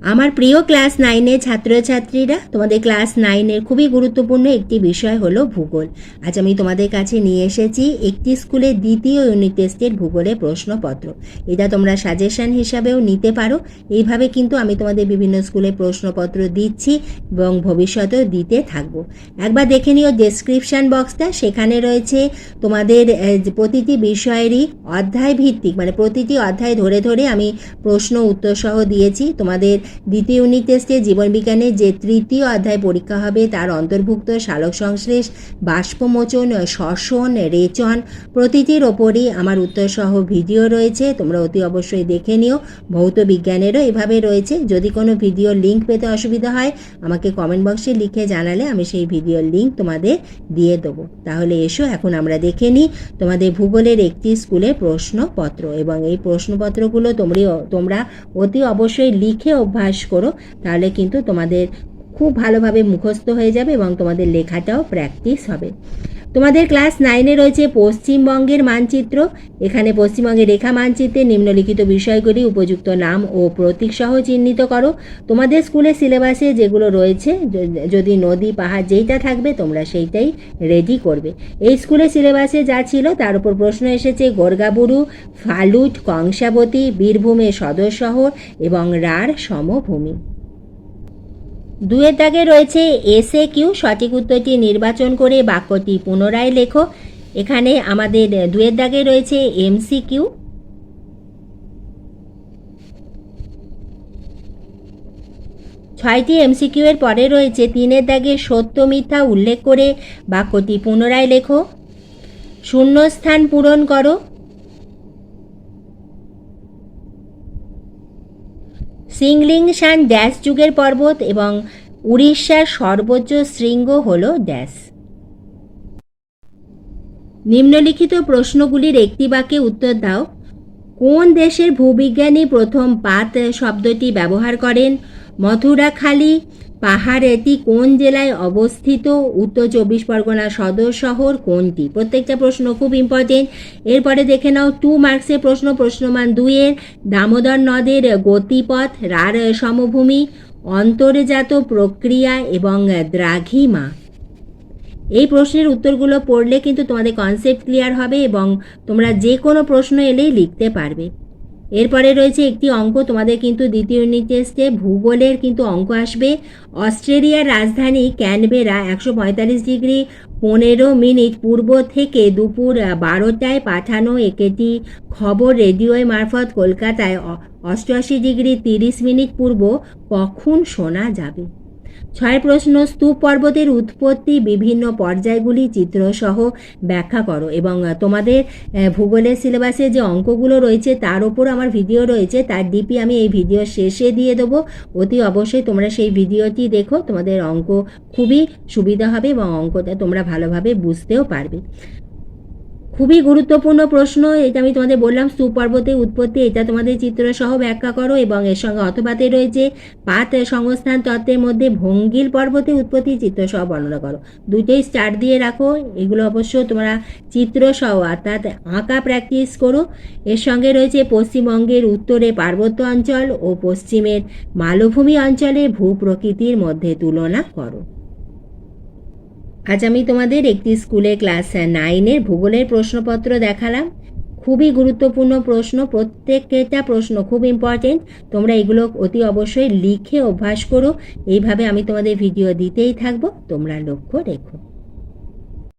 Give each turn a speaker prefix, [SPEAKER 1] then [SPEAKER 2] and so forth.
[SPEAKER 1] আমার প্রিয় ক্লাস 9-এর ছাত্রছাত্রীরা, তোমাদের ক্লাস 9-এর খুবই গুরুত্বপূর্ণ একটি বিষয় হলো ভূগোল। আজ আমি তোমাদের কাছে নিয়ে এসেছি একটি স্কুলের দ্বিতীয় ইউনিট টেস্টের ভূগোলের প্রশ্নপত্র। এটা তোমরা সাজেশন হিসাবেও নিতে পারো। এইভাবে কিন্তু আমি তোমাদের বিভিন্ন স্কুলে প্রশ্নপত্র দিচ্ছি এবং ভবিষ্যতেও দিতে থাকবো। একবার দেখে নিও ডেসক্রিপশান বক্সটা, সেখানে রয়েছে তোমাদের প্রতিটি বিষয়েরই অধ্যায় ভিত্তিক, মানে প্রতিটি অধ্যায় ধরে ধরে আমি প্রশ্ন উত্তর সহ দিয়েছি। তোমাদের দ্বিতীয় ইউনিট টেস্টে জীবনবিজ্ঞানের যে তৃতীয় অধ্যায় পরীক্ষা হবে তার অন্তর্ভুক্ত সালোক সংশ্লেষ, বাষ্পমোচন, শ্বসন, রেচন প্রতিটির ওপরই আমার উত্তর সহ ভিডিও রয়েছে, তোমরা অতি অবশ্যই দেখে নিও। ভৌত বিজ্ঞানেরও এভাবে রয়েছে। যদি কোনো ভিডিওর লিঙ্ক পেতে অসুবিধা হয় আমাকে কমেন্ট বক্সে লিখে জানালে আমি সেই ভিডিওর লিঙ্ক তোমাদের দিয়ে দেবো। তাহলে এসো এখন আমরা দেখে নিই তোমাদের ভূগোলের একটি স্কুলের প্রশ্নপত্র, এবং এই প্রশ্নপত্রগুলো তোমরা অতি অবশ্যই লিখে অভ্যাস করো, তাহলে কিন্তু তোমাদের খুব ভালোভাবে মুখস্থ হয়ে যাবে এবং তোমাদের লেখাটাও প্র্যাকটিস হবে। তোমাদের ক্লাস 9-এ রয়েছে পশ্চিমবঙ্গের মানচিত্র। এখানে পশ্চিমবঙ্গের রেখা মানচিত্রে নিম্নলিখিত বিষয়গুলি উপযুক্ত নাম ও প্রতীক সহ চিহ্নিত করো। তোমাদের স্কুলের সিলেবাসে যেগুলো রয়েছে, যদি নদী পাহাড় যেইটা থাকবে তোমরা সেইটাই রেডি করবে। এই স্কুলের সিলেবাসে যা ছিল তার উপর প্রশ্ন এসেছে গোর্গাবুরু, ফালুট, কংসাবতী, বীরভূমের সদর শহর এবং রাঢ় সমভূমি। 2-এর দাগে রয়েছে SAQ, সঠিক উত্তরটি নির্বাচন করে বাক্যটি পুনরায় লেখো। এখানে আমাদের 2-এর দাগে রয়েছে MCQ। 6টি MCQ এর পরে রয়েছে 3-এর দাগে সত্য মিথ্যা উল্লেখ করে বাক্যটি পুনরায় লেখো। শূন্যস্থান পূরণ করো। সিংলিংশান ড্যাশ যুগের পর্বত এবং উড়িষ্যার সর্বোচ্চ শৃঙ্গ হল ড্যাশ। নিম্নলিখিত প্রশ্নগুলির একটি বাক্যে উত্তর দাও। কোন দেশের ভূবিজ্ঞানী প্রথম পাত শব্দটি ব্যবহার করেন? মথুরাখালী পাহাড় এটি কোন জেলায় অবস্থিত? উত্তর 24 পরগনা সদর শহর কোনটি? প্রত্যেকটা প্রশ্ন খুব ইম্পর্টেন্ট। এরপরে দেখে নাও 2 মার্কসের প্রশ্নমান 2-এর দামোদর নদের গতিপথ, রাঢ় সমভূমি, অন্তর্জাত প্রক্রিয়া এবং দ্রাঘিমা। এই প্রশ্নের উত্তরগুলো পড়লে কিন্তু তোমাদের কনসেপ্ট ক্লিয়ার হবে এবং তোমরা যে কোনো প্রশ্ন এলেই লিখতে পারবে। এরপরে রয়েছে একটি অঙ্ক, তোমাদের কিন্তু দ্বিতীয় ইউনিট টেস্টে ভূগোলের কিন্তু অঙ্ক আসবে। অস্ট্রেলিয়ার রাজধানী ক্যানবেরা 145 ডিগ্রি 15 মিনিট পূর্ব থেকে দুপুর 12টায় পাঠানো একটি খবর রেডিওর মারফত কলকাতায় 88 ডিগ্রি 30 মিনিট পূর্ব কখন শোনা যাবে? 6 প্রশ্ন, স্তূপ পর্বতের উৎপত্তি বিভিন্ন পর্যায়গুলি চিত্রসহ ব্যাখ্যা করো। এবং তোমাদের ভূগোলের সিলেবাসে যে অঙ্কগুলো রয়েছে তার ওপর আমার ভিডিও রয়েছে, তার ডিপি আমি এই ভিডিও শেষে দিয়ে দেবো। অতি অবশ্যই তোমরা সেই ভিডিওটি দেখো, তোমাদের অঙ্ক খুবই সুবিধা হবে এবং অঙ্কটা তোমরা ভালোভাবে বুঝতেও পারবে। খুবই গুরুত্বপূর্ণ প্রশ্ন এটা, আমি তোমাদের বললাম স্তূপ পর্বতের উৎপত্তি, এটা তোমাদের চিত্রসহ ব্যাখ্যা করো। এবং এর সঙ্গে অথবাতে রয়েছে পাত সংস্থান তত্ত্বের মধ্যে ভঙ্গিল পর্বতের উৎপত্তি চিত্রসহ বর্ণনা করো। দুটোই স্টার দিয়ে রাখো। এগুলো অবশ্য তোমরা চিত্রসহ অর্থাৎ আঁকা প্র্যাকটিস করো। এর সঙ্গে রয়েছে পশ্চিমবঙ্গের উত্তরে পার্বত্য অঞ্চল ও পশ্চিমের মালভূমি অঞ্চলে ভূপ্রকৃতির মধ্যে তুলনা করো। আজ আমি তোমাদের একটি স্কুলে ক্লাস 9-এর ভূগোলের প্রশ্নপত্র দেখালাম। খুবই গুরুত্বপূর্ণ প্রশ্ন, প্রত্যেকটা প্রশ্ন খুব ইম্পর্টেন্ট। তোমরা এগুলো অতি অবশ্যই লিখে অভ্যাস করো। এইভাবে আমি তোমাদের ভিডিও দিতেই থাকবো, তোমরা লক্ষ্য রেখো।